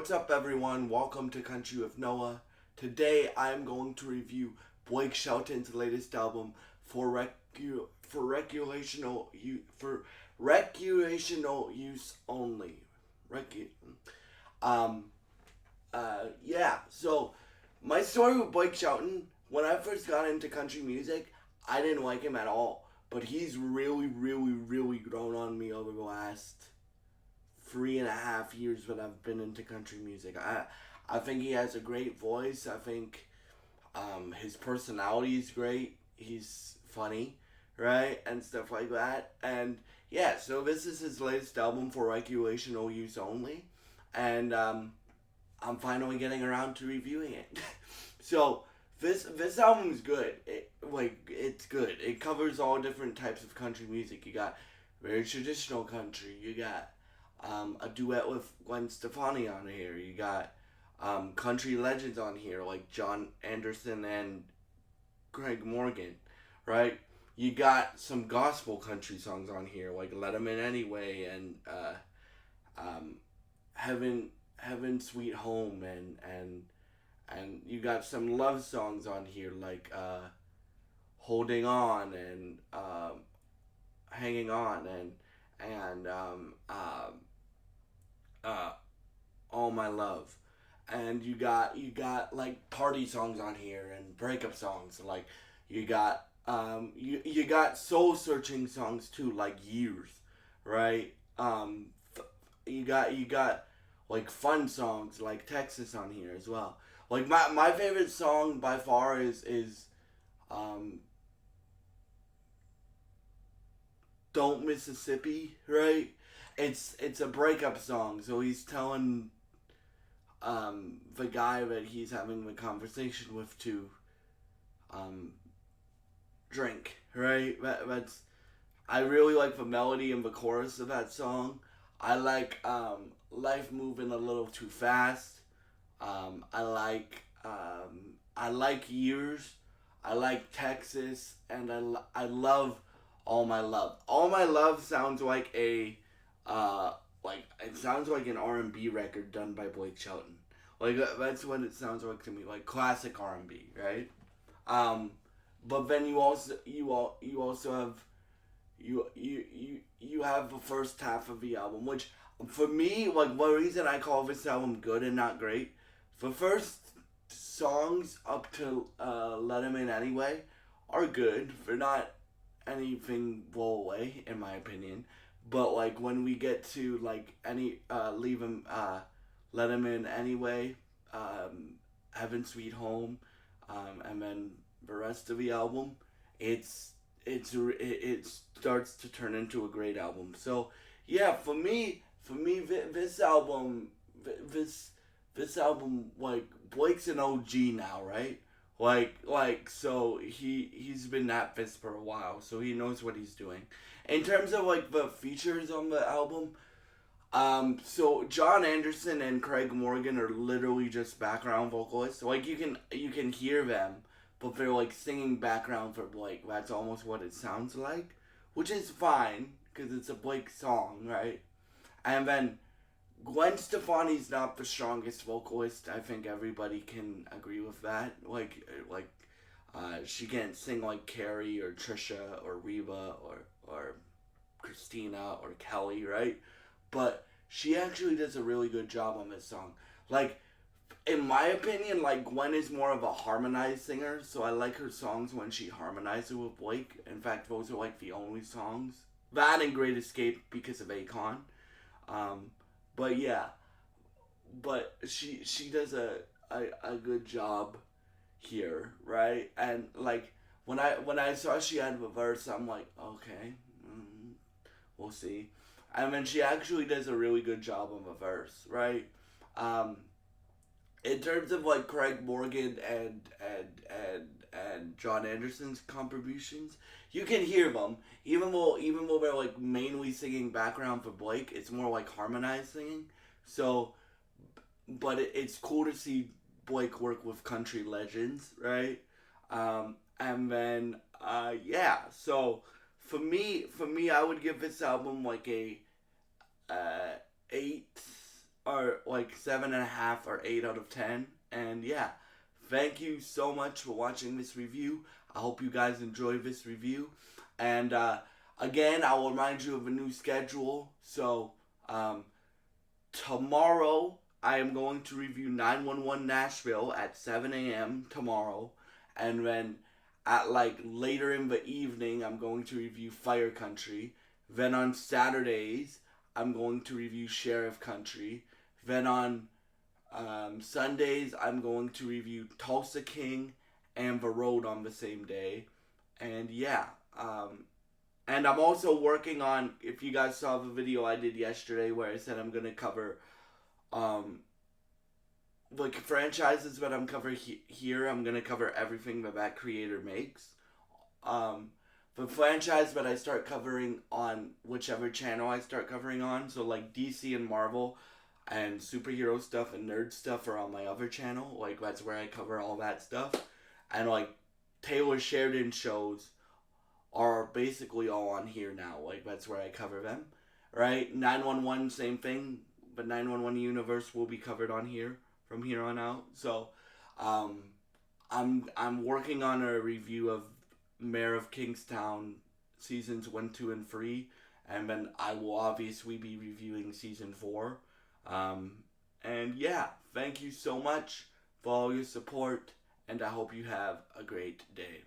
What's up, everyone? Welcome to Country with Noah. Today, I'm going to review Blake Shelton's latest album for recreational use only. Recu- um, yeah. So, my story with Blake Shelton. When I first got into country music, I didn't like him at all, but he's really grown on me over the last 3.5 years that I've been into country music. I think he has a great voice. I think his personality is great. He's funny, right? And stuff like that. And yeah, so this is his latest album for recreational use only. And I'm finally getting around to reviewing it. So this album is good. It's good. It covers all different types of country music. You got very traditional country. You got a duet with Gwen Stefani on here. You got country legends on here like John Anderson and Craig Morgan, right? You got some gospel country songs on here like "Let 'Em In Anyway" and um, "Heaven Sweet Home" and you got some love songs on here like "Holding On" and "Hanging On" and uh, "All My Love." And you got like party songs on here and breakup songs. Like you got soul searching songs too, like "Years," right? You got like fun songs like "Texas" on here as well. Like my favorite song by far is um, "Don't Mississippi," right? It's a breakup song, so he's telling the guy that he's having the conversation with to um, drink, right? That's I really like the melody and the chorus of that song. I like "Life Moving a Little Too Fast." I like "Years." I like "Texas," and I love "All My Love." "All My Love" sounds like it sounds like an R&B record done by Blake Shelton. Like that's what it sounds like to me, like classic R&B, right? Um, but then you also have you have the first half of the album, which for me, like one reason I call this album good and not great, the first songs up to "Let 'Em In Anyway" are good. They're not anything blow away in my opinion, but like when we get to like any leave 'em "Let 'Em In Anyway," "Heaven Sweet Home," and then the rest of the album, it's it starts to turn into a great album. So yeah, for me, this album, this this album, like Blake's an OG now, right? So he's been at this for a while, so he knows what he's doing. In terms of like the features on the album, so John Anderson and Craig Morgan are literally just background vocalists. Like you can hear them, but they're like singing background for Blake. That's almost what it sounds like, which is fine because it's a Blake song, right? And then Gwen Stefani's not the strongest vocalist. I think everybody can agree with that. She can't sing like Carrie or Trisha or Reba or Christina or Kelly, right? But she actually does a really good job on this song. Like, in my opinion, like Gwen is more of a harmonized singer, so I like her songs when she harmonizes with Blake. In fact, those are like the only songs. That and Great Escape because of Akon. Um, but yeah, but she does a good job here, right? And like when I saw she had a verse, I'm like, okay, mm, we'll see. And then she actually does a really good job on the verse, right? Um, in terms of like Craig Morgan and John Anderson's contributions, you can hear them. Even though they're like mainly singing background for Blake, it's more like harmonized singing. So, but it's cool to see Blake work with country legends, right? And then yeah, so for me, I would give this album like a uh, eight are like 7.5 or 8 out of 10. And yeah, thank you so much for watching this review. I hope you guys enjoy this review. And again, I will remind you of a new schedule. So tomorrow I am going to review 911 Nashville at 7 a.m. tomorrow. And then at like later in the evening, I'm going to review Fire Country. Then on Saturdays, I'm going to review Sheriff Country. Then on Sundays, I'm going to review Tulsa King and The Road on the same day. And yeah, and I'm also working on, if you guys saw the video I did yesterday where I said I'm going to cover like franchises that I'm covering here, I'm going to cover everything that creator makes. The franchise that I start covering on whichever channel I start covering on, so like DC and Marvel and superhero stuff and nerd stuff are on my other channel. Like that's where I cover all that stuff. And like Taylor Sheridan shows are basically all on here now. Like that's where I cover them. Right? 911, same thing. But 911 universe will be covered on here from here on out. So I'm working on a review of Mayor of Kingstown seasons 1, 2, and 3, and then I will obviously be reviewing season 4. And yeah, thank you so much for all your support, and I hope you have a great day.